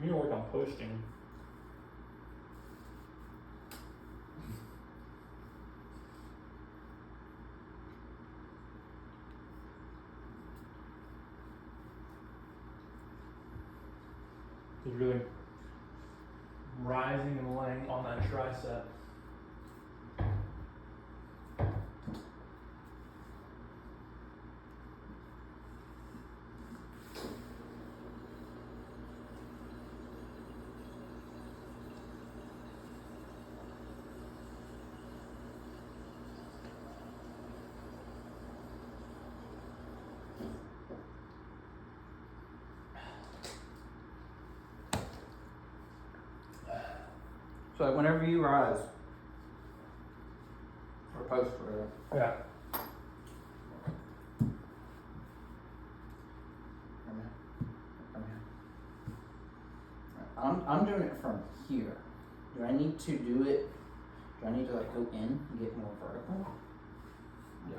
You need to work on posting. He's really rising and laying on that tricep. So like whenever you rise, or post, whatever. Yeah. I'm doing it from here. Do I need to do it? Do I need to like go in and get more vertical? Yeah.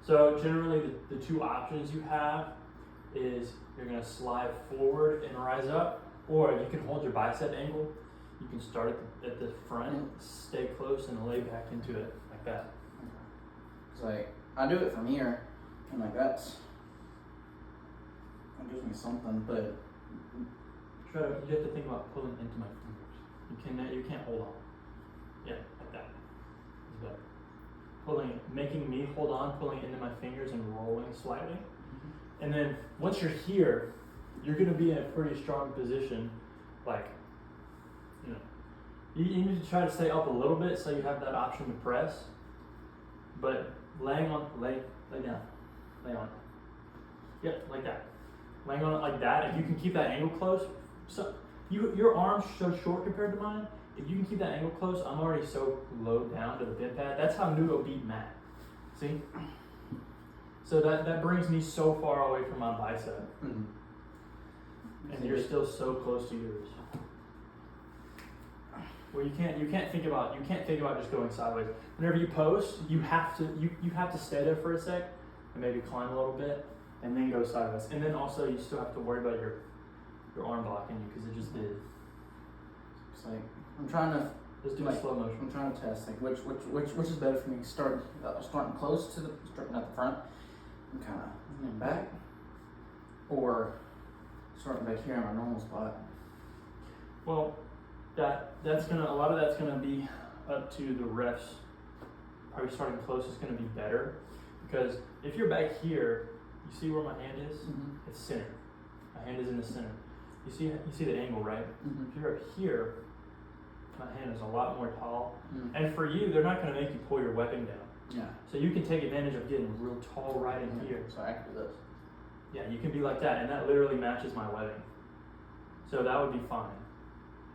So generally the two options you have is you're gonna slide forward and rise up, or you can hold your bicep angle. You can start at the front, stay close, and lay back into it like that. Cause like I do it from here, and like that gives me something, but You have to think about pulling into my fingers. You can't hold on. Yeah, like that. It's better. Making me hold on, pulling into my fingers and rolling slightly. Mm-hmm. And then once you're here, you're gonna be in a pretty strong position. Like, you need to try to stay up a little bit so you have that option to press. But lay down. Lay on. Yep, like that. Laying on it like that. If you can keep that angle close, so your arm's so short compared to mine. If you can keep that angle close, I'm already so low down to the bend pad. That's how Nudo beat Matt. See? So that brings me so far away from my bicep. Mm-hmm. And you're still so close to yours. Well, you can't think about just going sideways. Whenever you post, you have to stay there for a sec and maybe climb a little bit and then go sideways. And then also you still have to worry about your arm blocking you because it just did. It's like I'm trying to just do a slow motion. I'm trying to test like which is better for me, starting close to starting at the front and kind of leaning back, or starting back here in my normal spot. Well, a lot of that's gonna be up to the refs. Probably starting close is gonna be better because if you're back here, you see where my hand is? Mm-hmm. It's center. My hand is in the center. You see the angle, right? Mm-hmm. If you're up here, my hand is a lot more tall. Mm-hmm. And for you, they're not gonna make you pull your weapon down. Yeah. So you can take advantage of getting real tall right in here. So I can do this. Yeah, you can be like that, and that literally matches my webbing. So that would be fine.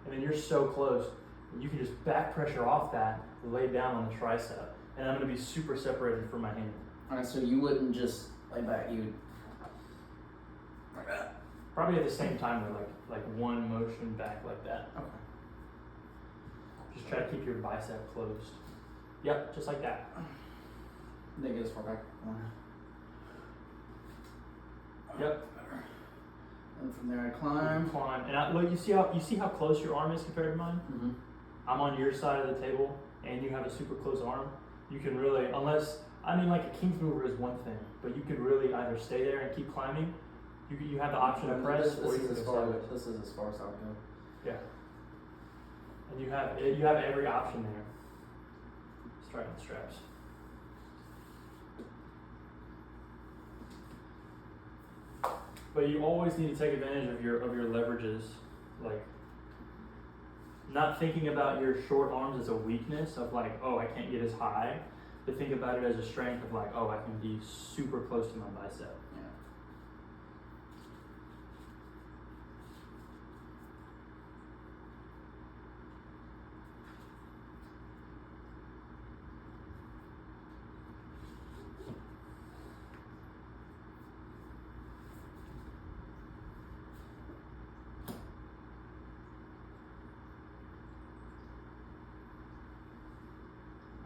And then you're so close, you can just back pressure off that, lay down on the tricep, and I'm gonna be super separated from my hand. Alright, so you wouldn't just lay back, you would like that? Probably at the same time, with like one motion back like that. Okay. Just try to keep your bicep closed. Yep, just like that. Then get as far back. Yep. And from there I climb. And look, you see how close your arm is compared to mine? Mm-hmm. I'm on your side of the table, and you have a super close arm. You can really, like a King's mover is one thing, but you could really either stay there and keep climbing. You have the option to press, or you can go sideways. This is as far as I'll go. Yeah. And you have every option there. Striking the straps. But you always need to take advantage of your leverages, like not thinking about your short arms as a weakness of like, oh, I can't get as high, but think about it as a strength of like, oh, I can be super close to my bicep. Yeah.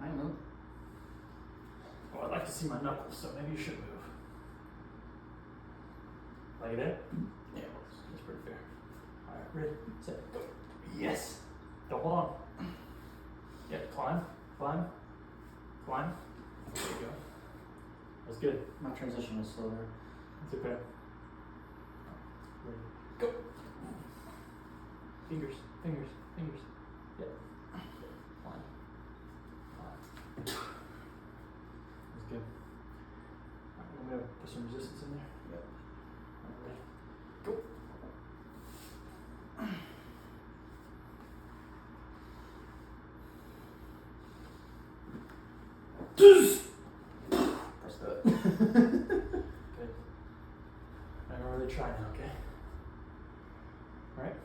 I move. Well, I'd like to see my knuckles, so maybe you should move. Like that? Yeah, it works. That's pretty fair. All right. Ready, set, go. Yes. Don't hold on. Yeah, climb. There you go. That's good. My transition was slow there. It's okay. Ready, go. Fingers. Yep. Climb. That's good. Alright, I'm gonna put some resistance in there. Yep. Alright, ready, go. Press that. Good. I'm gonna really try now, okay? Alright?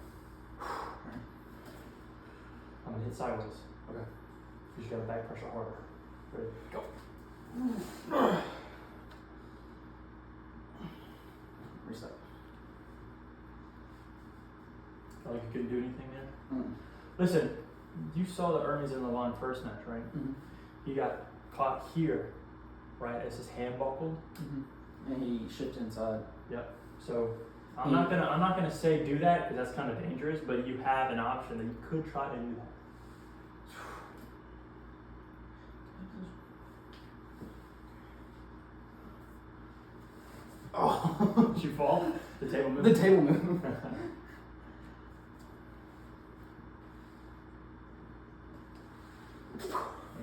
I'm gonna hit sideways. Okay. You just gotta back pressure harder. Ready, go. Reset. Felt like you couldn't do anything there? Mm. Listen, you saw the Ernie's in the line first match, right? Mm-hmm. He got caught here, right, as his hand buckled. Mm-hmm. And he shifted inside. Yep. So I'm not gonna say do that because that's kind of dangerous, but you have an option that you could try to do that. Oh. Did you fall? The table moved? The table moved. There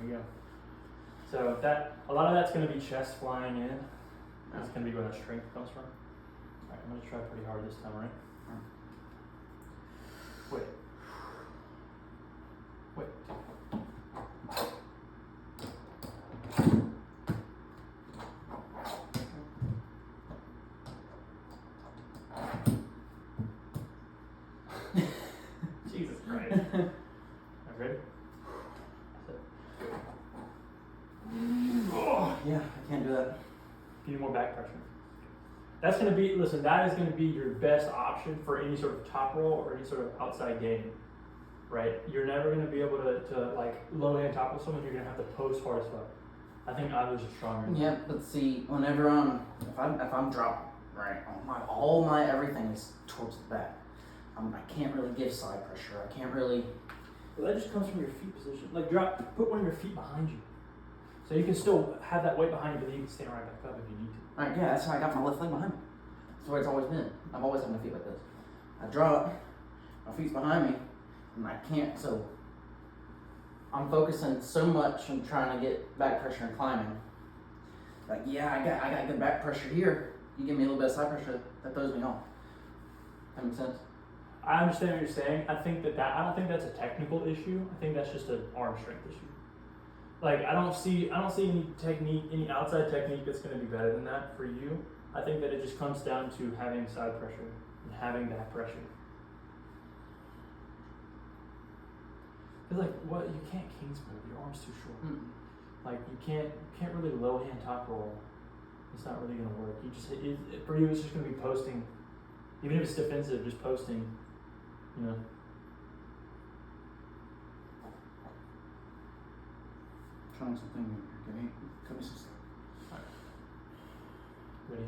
you go. So that a lot of that's going to be chest flying in. That's going to be where that strength comes from. All right, I'm going to try pretty hard this time, right? Wait. Jesus Christ. Are you ready? Oh, yeah, I can't do that. You need more back pressure. That's going to be, listen, that is going to be your best option for any sort of top roll or any sort of outside game, right? You're never going to be able to like low hand top roll someone. You're going to have to post hard as fuck. I think I was just stronger. Yeah, but see, whenever if I'm dropped, right, all my everything is towards the back. I can't really give side pressure. I can't really. Well, that just comes from your feet position. Like put one of your feet behind you. So you can still have that weight behind you, but then you can stand right back up if you need to. All right, yeah, that's how I got my left leg behind me. That's the way it's always been. I've always had my feet like this. I drop, my feet's behind me, and I can't, so I'm focusing so much on trying to get back pressure and climbing. Like, yeah, I got good back pressure here. You give me a little bit of side pressure, that throws me off. That makes sense? I understand what you're saying. I think I don't think that's a technical issue. I think that's just an arm strength issue. Like I don't see any technique, any outside technique that's going to be better than that for you. I think that it just comes down to having side pressure and having back pressure. Cause like what you can't king's move, your arm's too short. Mm. Like you can't really low hand top roll. It's not really going to work. You just for you it's just going to be posting, even if it's defensive, just posting. You know. Trying something new. Give me some stuff. Alright. Ready?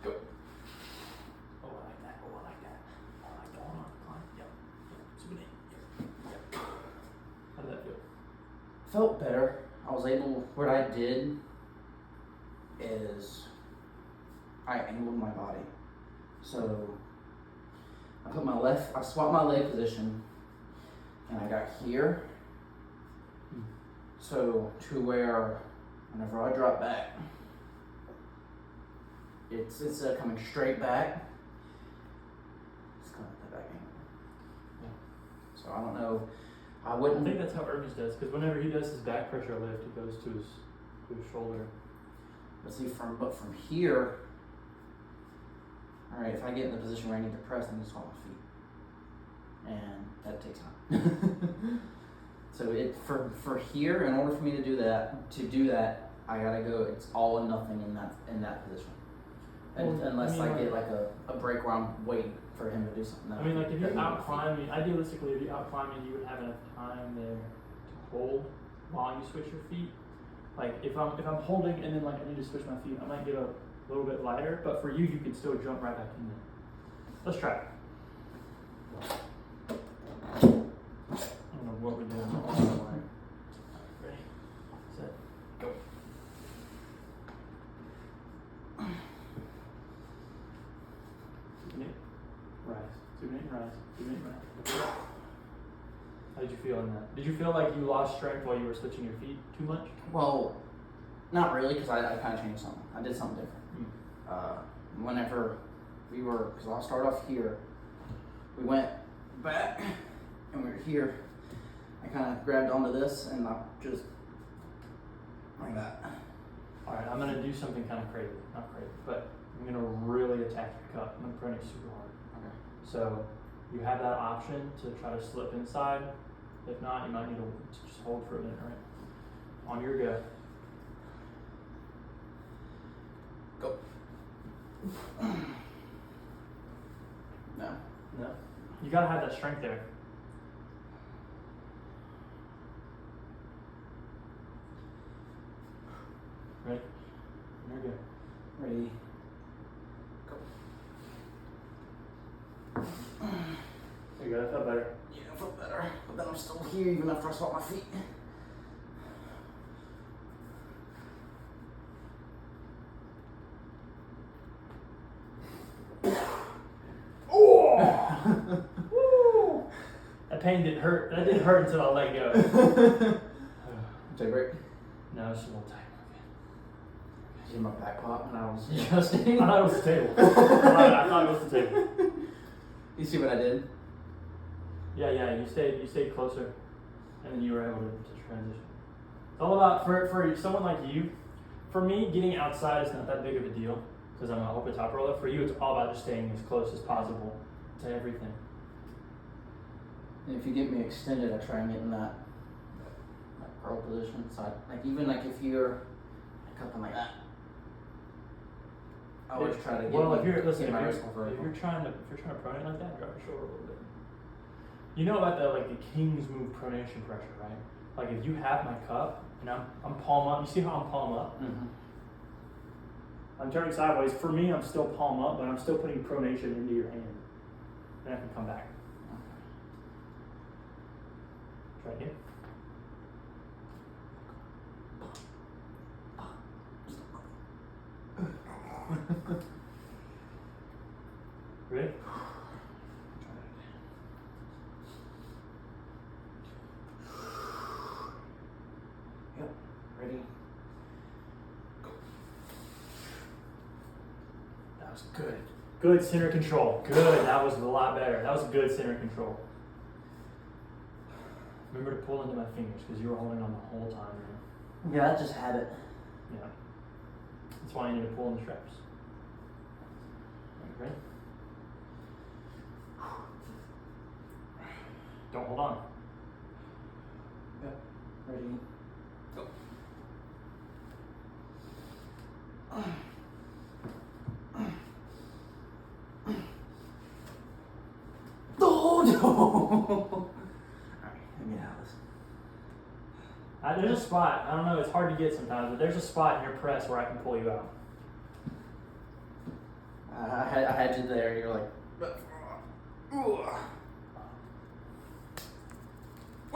Go. Oh, I like that. Oh, I like that. Oh, I like that. Hold on. Climb. Yep. Zoom in. Yep. How did that feel? Felt better. I was able. What I did is I angled my body. So I swapped my leg position, and I got here. So to where whenever I drop back, it's instead of coming straight back, it's coming at the back angle. Yeah. So I don't know. I I wouldn't. think that's how Hermes does, because whenever he does his back pressure lift, it goes to his shoulder. But see, from here, all right. If I get in the position where I need to press, I need to swap my feet, and that takes time. So for here, in order for me to do that, I gotta go. It's all or nothing in that position, unless I get like a break where I'm waiting for him to do something. I mean, like if you out climb me, idealistically, if you out climb me, you would have enough time there to hold while you switch your feet. Like if I'm holding and then like I need to switch my feet, I might get a little bit lighter. But for you, you can still jump right back in there. Let's try it. what we're doing. Alright. Ready, set, go. Submit, rise. Submit, rise. Submit, rise. How did you feel in that? Did you feel like you lost strength while you were switching your feet too much? Well, not really, because I kind of changed something. I did something different. Whenever we were, because I'll start off here, we went back and we were here. I kind of grabbed onto this and I just like that. Alright, I'm going to do something kind of crazy. Not crazy, but I'm going to really attack your cup. I'm going to pronate super hard. Okay. So you have that option to try to slip inside. If not, you might need to just hold for a minute, right? On your go. Go. No. No. You gotta have that strength there. Ready? You're good. Ready. Go. There you go, that felt better. Yeah, I felt better. But then I'm still here even after I swap my feet. Woo! That pain didn't hurt. That didn't hurt until I let go. Take a break. No, it's a little tight. In my back pop and I was adjusting. I thought it was the table. I thought it was the table. You see what I did? Yeah. You stayed closer, and then you were able to transition. It's all about for someone like you. For me, getting outside is not that big of a deal because I'm an open top roller. For you, it's all about just staying as close as possible to everything. And if you get me extended, I try and get in that curl position. So even if you're like up and like that, I always try to get. Well, if you're my wrist over. if you're trying to pronate like that, drop your shoulder a little bit. You know about the king's move pronation pressure, right? Like if you have my cup and I'm palm up, you see how I'm palm up? Mm-hmm. I'm turning sideways. For me, I'm still palm up, but I'm still putting pronation into your hand. Then I can come back. Try again. Ready? Yep. Ready. Go. That was good. Good center control. Good. That was a lot better. That was good center control. Remember to pull into my fingers because you were holding on the whole time. Man. Yeah, I just had it. Yeah. That's why I need to pull in the straps. Ready? Don't hold on. Yep. Ready. Go. Oh no! Alright, let me get out of this. There's a spot. I don't know. It's hard to get sometimes, but there's a spot in your press where I can pull you out. I had you there. You're like. That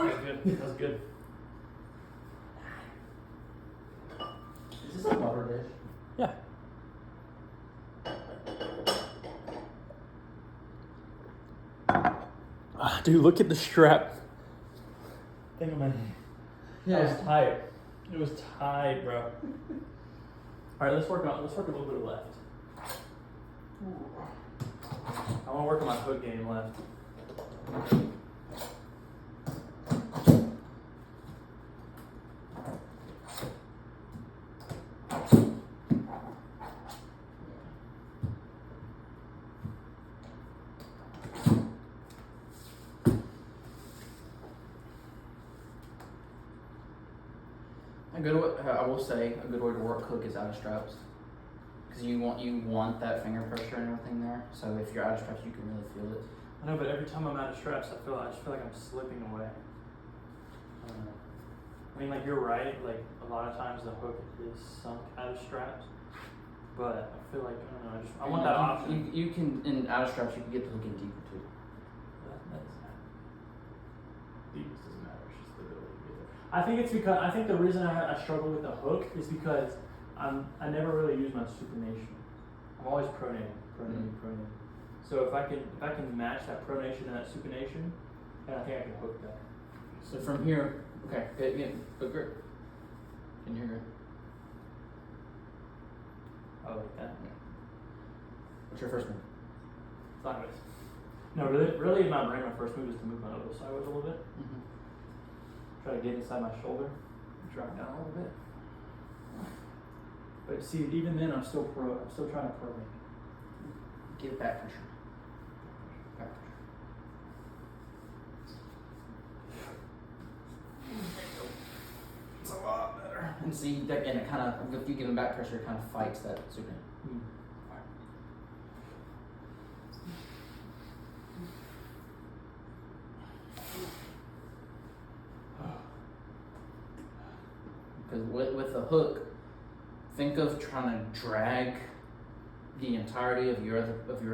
was good. That was good. Is this a butter dish? Yeah. Dude, look at the strap. Think of my name. Yeah. That was tight. It was tight, bro. All right, let's work a little bit of left. I want to work on my hook game left. I will say a good way to work hook is out of straps, because you want that finger pressure and everything there. So if you're out of straps, you can really feel it. I know, but every time I'm out of straps, I just feel like I'm slipping away. I don't know. I mean, like, you're right. Like, a lot of times the hook is sunk out of straps, but I feel like I don't know. I want that option. You can in out of straps, you can get the hook in deeper too. That doesn't matter. Deepness doesn't matter. I think it's because I think the reason I struggle with the hook is because I never really use my supination. I'm always pronating. So if I can match that pronation and that supination, then I think I can hook better. So from here, okay, good grip. Can you hear it? I like that. What's your first move? Sideways. No, really in my brain, my first move is to move my elbow sideways a little bit. Mm-hmm. Try to get inside my shoulder, drop down a little bit. But see, even then, I'm still trying to pronate. Give back pressure. Back pressure. It's a lot better. And see, that, and it kind of, if you give him back pressure, it kind of fights that supination. Because with a hook, think of trying to drag the entirety of your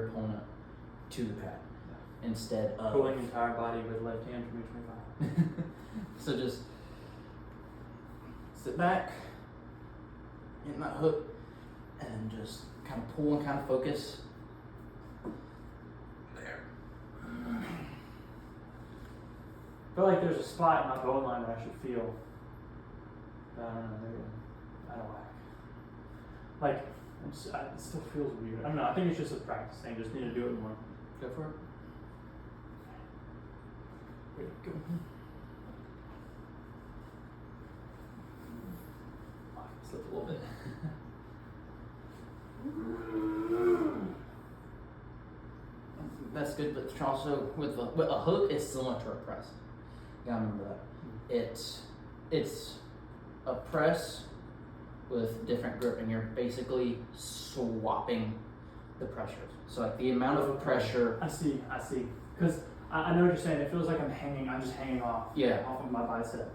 opponent to the pad instead of pulling entire body with left hand from each way. So just sit back, hit that hook, and just kind of pull and kind of focus. There. I feel like there's a spot in my bone line that I should feel. I don't know, maybe I'm out of whack. Like, it still feels weird. I don't know, I think it's just a practice thing. Just need to do it more. Go for it. There we go. Slip a little bit. That's good, but also with a hook is similar to a press. You gotta remember that. It's a press with different grip, and you're basically swapping the pressures. So like the amount of pressure. I see. Because I know what you're saying. It feels like I'm just hanging off. Yeah. Off of my bicep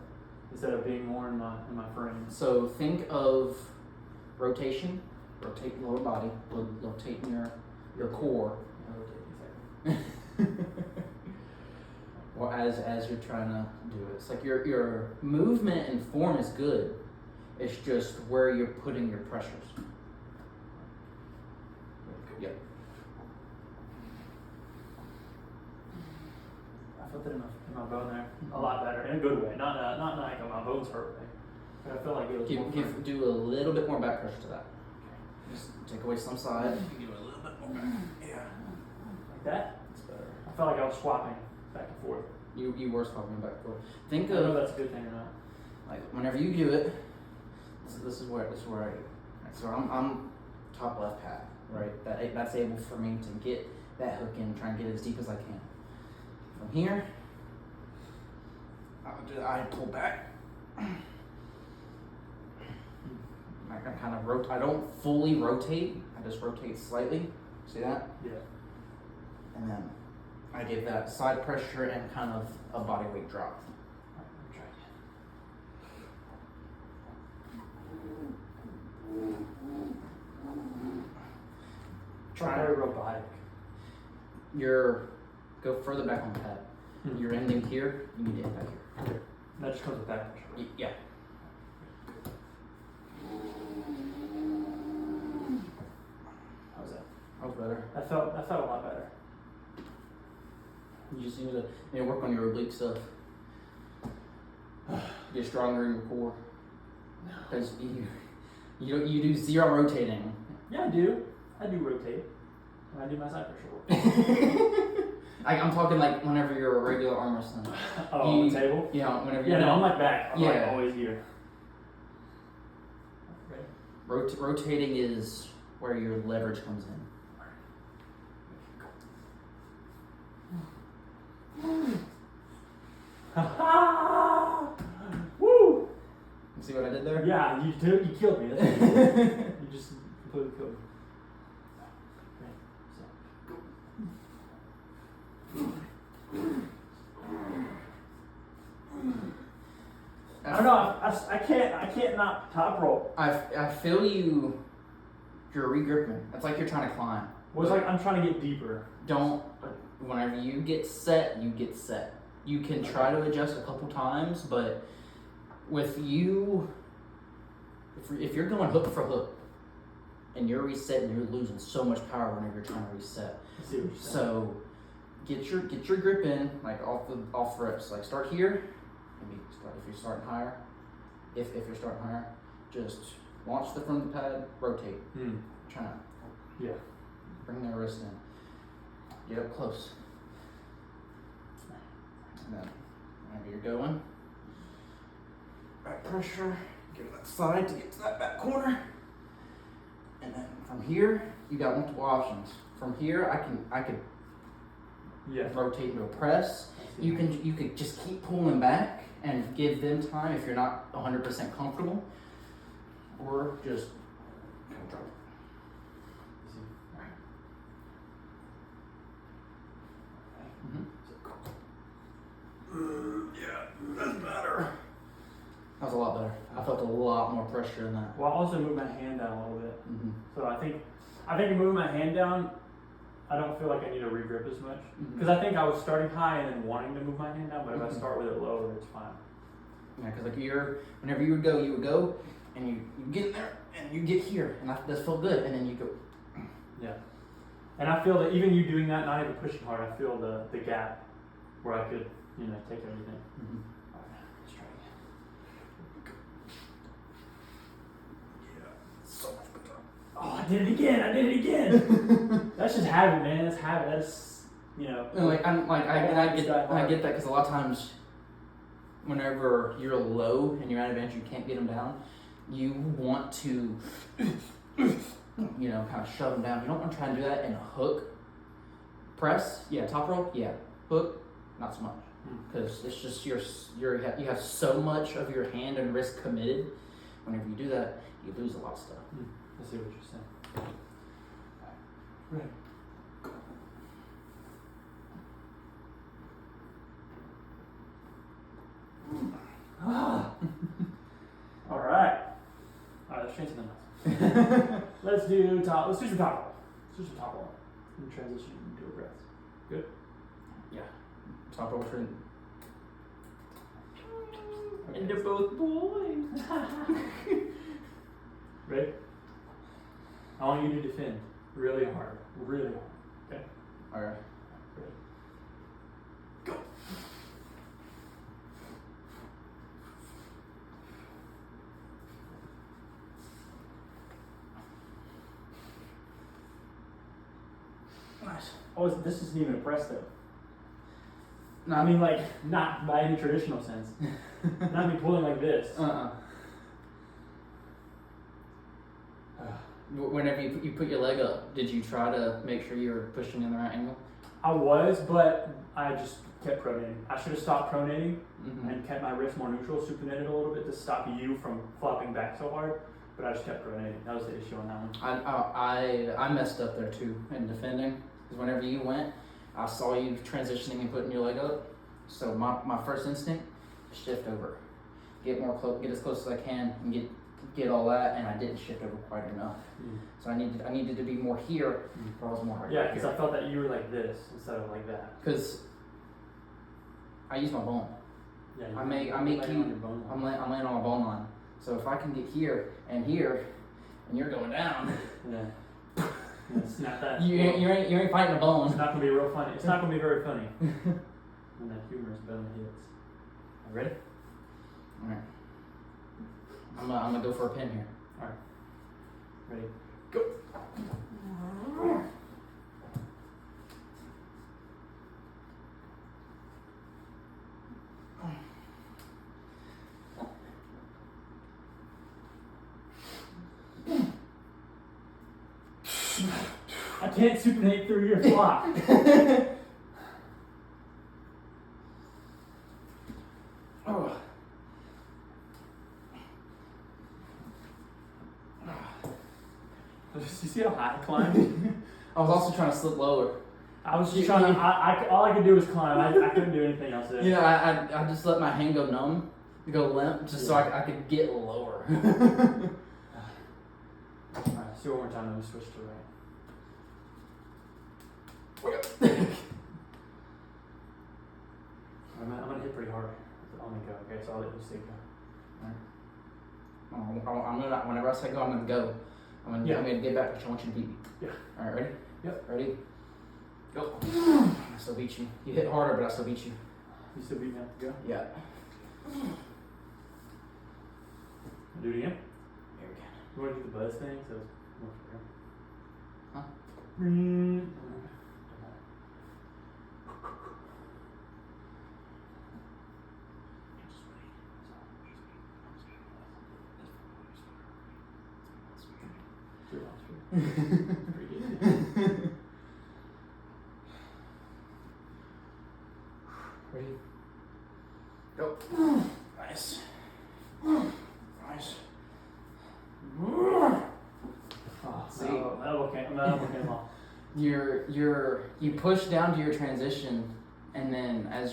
instead of being more in my frame. So think of rotation. Rotate your lower body. Rotating your core. Well, as you're trying to do it, it's like your movement and form is good. It's just where you're putting your pressures. Yep. I felt it in my bone there a lot better, in a good way. Not like my bones hurt me, but I feel like it was more do a little bit more back pressure to that. Just take away some side. Give it a little bit more back. Yeah. Like that. It's better. I felt like I was swapping back and forth. You were swapping back and forth. I don't know if that's a good thing or not. Like whenever you do it, this is where I do. Right, so I'm top left pad, right? That's able for me to get that hook in, try and get it as deep as I can. From here, I pull back. I kind of rotate. I don't fully rotate. I just rotate slightly. See that? Yeah. And then I give that side pressure and kind of a body weight drop. Try very robotic. Go further back on the pad. You're ending here, you need to end back here. That just comes with back pressure. Yeah. How's that? That was better. That felt a lot better. You just need to work on your oblique stuff. Get stronger in your core. Because you do zero rotating. Yeah, I do. I do rotate. When I do my side pressure work. I'm talking like whenever you're a regular arm wrestling. On the table? Yeah, whenever you're. Yeah, no, I'm like back. I'm like Yeah. always here. Ready? Rotating is where your leverage comes in. Woo! You see what I did there? Yeah, you killed me. That's what you did. You just completely killed me. I don't know. I can't not top roll. I feel you're regripping. It's like you're trying to climb. Well, it's like I'm trying to get deeper. Whenever you get set, you get set. You can try to adjust a couple times, but with you, if you're going hook for hook, and you're resetting, you're losing so much power whenever you're trying to reset. I see what you're saying. So get your grip in, like off reps. Like start here, maybe start if you're starting higher. If you're starting higher, just launch the front of the pad, rotate. Try to bring that wrist in. Get up close. And then whenever you're going, right pressure, give it that side to get to that back corner. And then from here, you got multiple options. From here, I could rotate into a press. You could just keep pulling back and give them time if you're not 100% comfortable, or just drop it. Doesn't matter. That was a lot better. I felt a lot more pressure in that. Well, I also moved my hand down a little bit. So I think moving my hand down, I don't feel like I need to re-grip as much. Because I think I was starting high and then wanting to move my hand down, but if I start with it lower, it's fine. Yeah, because like whenever you would go, and you get in there, and you get here, and that felt good, and then you go. Yeah. And I feel that even you doing that, not even pushing hard, I feel the gap where I could, take everything. All right, let's try again. So much better. Oh, I did it again. That's just habit, man. That's habit. That's, And I get that because a lot of times, whenever you're low and you're at advantage, you can't get them down. You want to, kind of shove them down. You don't want to try and do that in a hook. Press, top roll, hook, not so much, because it's just you have so much of your hand and wrist committed. Whenever you do that, you lose a lot of stuff. I see what you're saying. Right. All right, let's change something else. Let's do some top roll. And transition into a breath. Good? Yeah. Top roll for And they're both boys. Ready? I want you to defend really hard. Really hard. Okay? Alright. Ready? Go! Nice. Oh, this isn't even a press though. No, I mean, like, not by any traditional sense. Not me pulling like this. Whenever you put your leg up, did you try to make sure you were pushing in the right angle? I was, but I just kept pronating. I should have stopped pronating and kept my wrist more neutral, supinated a little bit to stop you from flopping back so hard. But I just kept pronating. That was the issue on that one. I messed up there too in defending, because whenever you went, I saw you transitioning and putting your leg up. So my first instinct, shift over, get as close as I can, and get all that, and I didn't shift over quite enough. So I needed to be more here, or I was more right Yeah, here. because I felt that you were like this instead of like that. Because I use my bone. Yeah, I'm laying on my bone line. So if I can get here, and you're going down. Yeah, snap that. You ain't fighting a bone. It's not gonna be real funny. It's not gonna be very funny when that humorous bone hits. Ready? All right. I'm gonna go for a pin here. All right. Ready? Go. I can't supinate through your flop. Oh. You see how high I climbed? I was also trying to slip lower. I was just trying to. All I could do was climb. I couldn't do anything else there. Yeah, I just let my hand go numb, go limp, just so I could get lower. Alright, let's do it one more time, then we switch to right. I'm gonna hit pretty hard. I'm gonna go. Okay, so I'll let you stay go. I'm gonna, whenever I say go, I'm gonna go. I'm gonna get back, but I want you to beat me. Yeah. All right, ready? Yep. Ready? Go. I still beat you. You hit harder, but I still beat you. You still beat me? Go. Yeah. Do it again. Here we go. You want to do the buzz thing? So. Huh? Ready? Go. Nice. Nice. See? That came off. You push down to your transition, and then as you're